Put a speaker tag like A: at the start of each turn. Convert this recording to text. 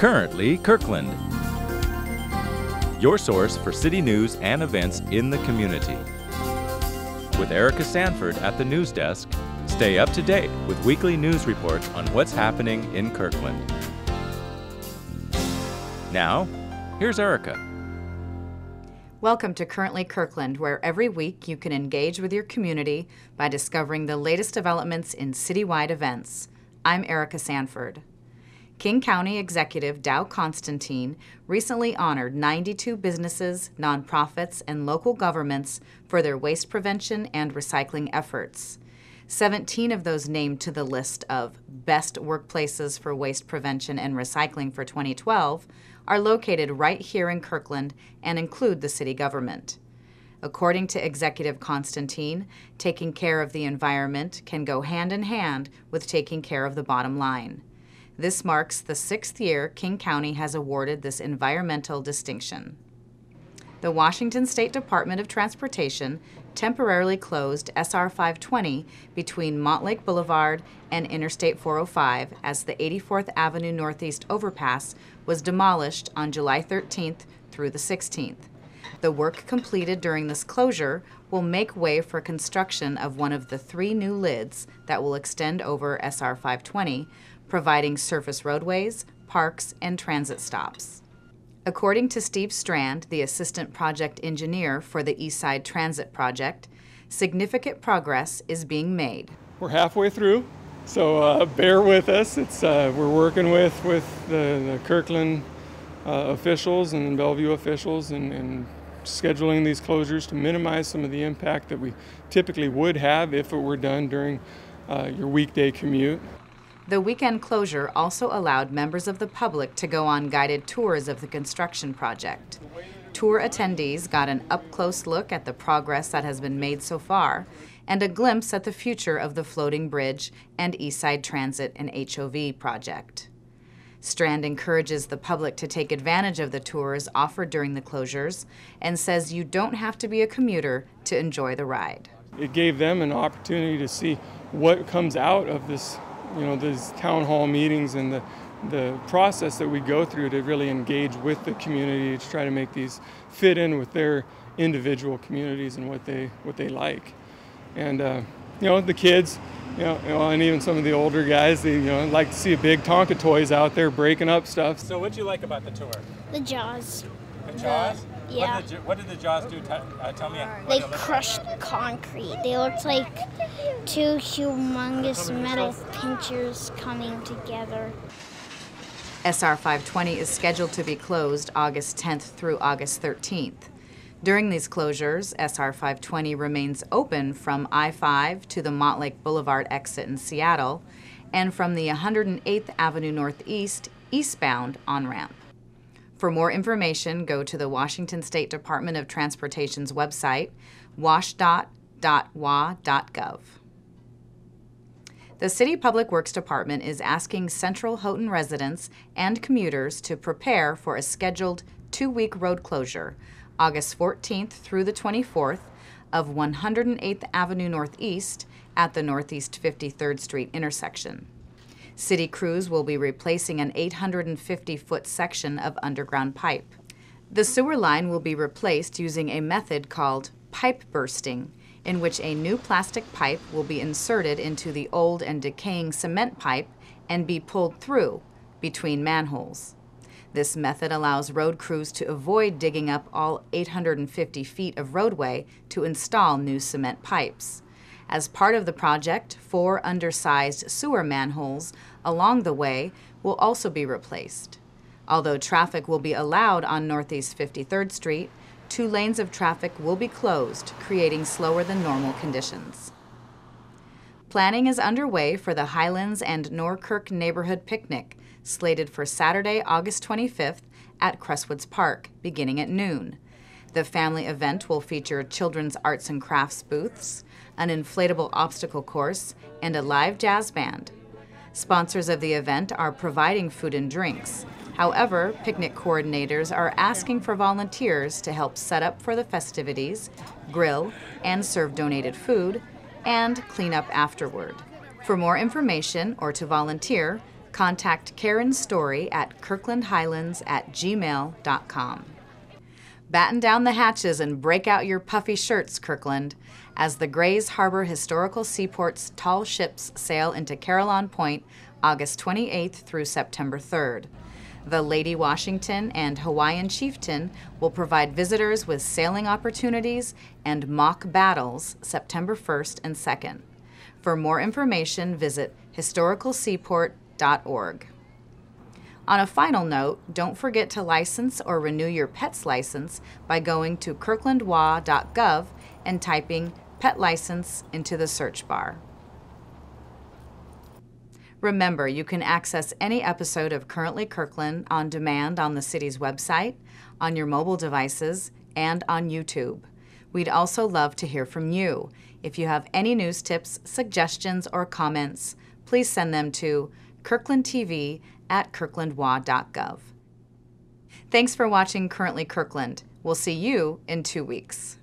A: Currently Kirkland, your source for city news and events in the community. With Erica Sanford at the news desk, stay up to date with weekly news reports on what's happening in Kirkland. Now, here's Erica.
B: Welcome to Currently Kirkland, where every week you can engage with your community by discovering the latest developments in citywide events. I'm Erica Sanford. King County Executive Dow Constantine recently honored 92 businesses, nonprofits, and local governments for their waste prevention and recycling efforts. 17 of those named to the list of Best Workplaces for Waste Prevention and Recycling for 2012 are located right here in Kirkland and include the city government. According to Executive Constantine, taking care of the environment can go hand in hand with taking care of the bottom line. This marks the 6th year King County has awarded this environmental distinction. The Washington State Department of Transportation temporarily closed SR 520 between Montlake Boulevard and Interstate 405 as the 84th Avenue Northeast overpass was demolished on July 13th through the 16th. The work completed during this closure will make way for construction of one of the 3 new lids that will extend over SR 520, providing surface roadways, parks, and transit stops. According to Steve Strand, the assistant project engineer for the East Side Transit Project, significant progress is being made.
C: We're halfway through, so bear with us. We're working with the Kirkland officials and Bellevue officials and scheduling these closures to minimize some of the impact that we typically would have if it were done during your weekday commute.
B: The weekend closure also allowed members of the public to go on guided tours of the construction project. Tour attendees got an up-close look at the progress that has been made so far and a glimpse at the future of the floating bridge and East Side Transit and HOV project. Strand encourages the public to take advantage of the tours offered during the closures and says you don't have to be a commuter to enjoy the ride.
C: It gave them an opportunity to see what comes out of this, these town hall meetings and the process that we go through to really engage with the community to try to make these fit in with their individual communities and what they like. And the kids, and even some of the older guys, they like to see a big Tonka toys out there breaking up stuff.
D: So what'd you like about the tour?
E: The jaws.
D: The jaws?
E: Yeah.
D: What did the jaws do? Tell me.
E: They crushed concrete. They looked like 2 humongous metal pinchers coming together.
B: SR 520 is scheduled to be closed August 10th through August 13th. During these closures, SR 520 remains open from I-5 to the Montlake Boulevard exit in Seattle and from the 108th Avenue Northeast eastbound on-ramp. For more information, go to the Washington State Department of Transportation's website, washdot.wa.gov. The City Public Works Department is asking Central Houghton residents and commuters to prepare for a scheduled 2-week road closure, August 14th through the 24th, of 108th Avenue Northeast at the Northeast 53rd Street intersection. City crews will be replacing an 850-foot section of underground pipe. The sewer line will be replaced using a method called pipe bursting, in which a new plastic pipe will be inserted into the old and decaying cement pipe and be pulled through between manholes. This method allows road crews to avoid digging up all 850 feet of roadway to install new cement pipes. As part of the project, 4 undersized sewer manholes along the way will also be replaced. Although traffic will be allowed on Northeast 53rd Street, 2 lanes of traffic will be closed, creating slower than normal conditions. Planning is underway for the Highlands and Norkirk neighborhood picnic, slated for Saturday, August 25th at Crestwoods Park, beginning at noon. The family event will feature children's arts and crafts booths, an inflatable obstacle course, and a live jazz band. Sponsors of the event are providing food and drinks. However, picnic coordinators are asking for volunteers to help set up for the festivities, grill, and serve donated food, and clean up afterward. For more information or to volunteer, Contact Karen Story at kirklandhighlands@gmail.com. Batten down the hatches and break out your puffy shirts, Kirkland, as the Grays Harbor Historical Seaport's tall ships sail into Carillon Point August 28th through September 3rd. The Lady Washington and Hawaiian Chieftain will provide visitors with sailing opportunities and mock battles September 1st and 2nd. For more information, visit historicalseaport.org. On a final note, don't forget to license or renew your pet's license by going to kirklandwa.gov and typing pet license into the search bar. Remember, you can access any episode of Currently Kirkland on demand on the city's website, on your mobile devices, and on YouTube. We'd also love to hear from you. If you have any news tips, suggestions, or comments, please send them to kirklandtv@kirklandwa.gov. Thanks for watching Currently Kirkland. We'll see you in 2 weeks.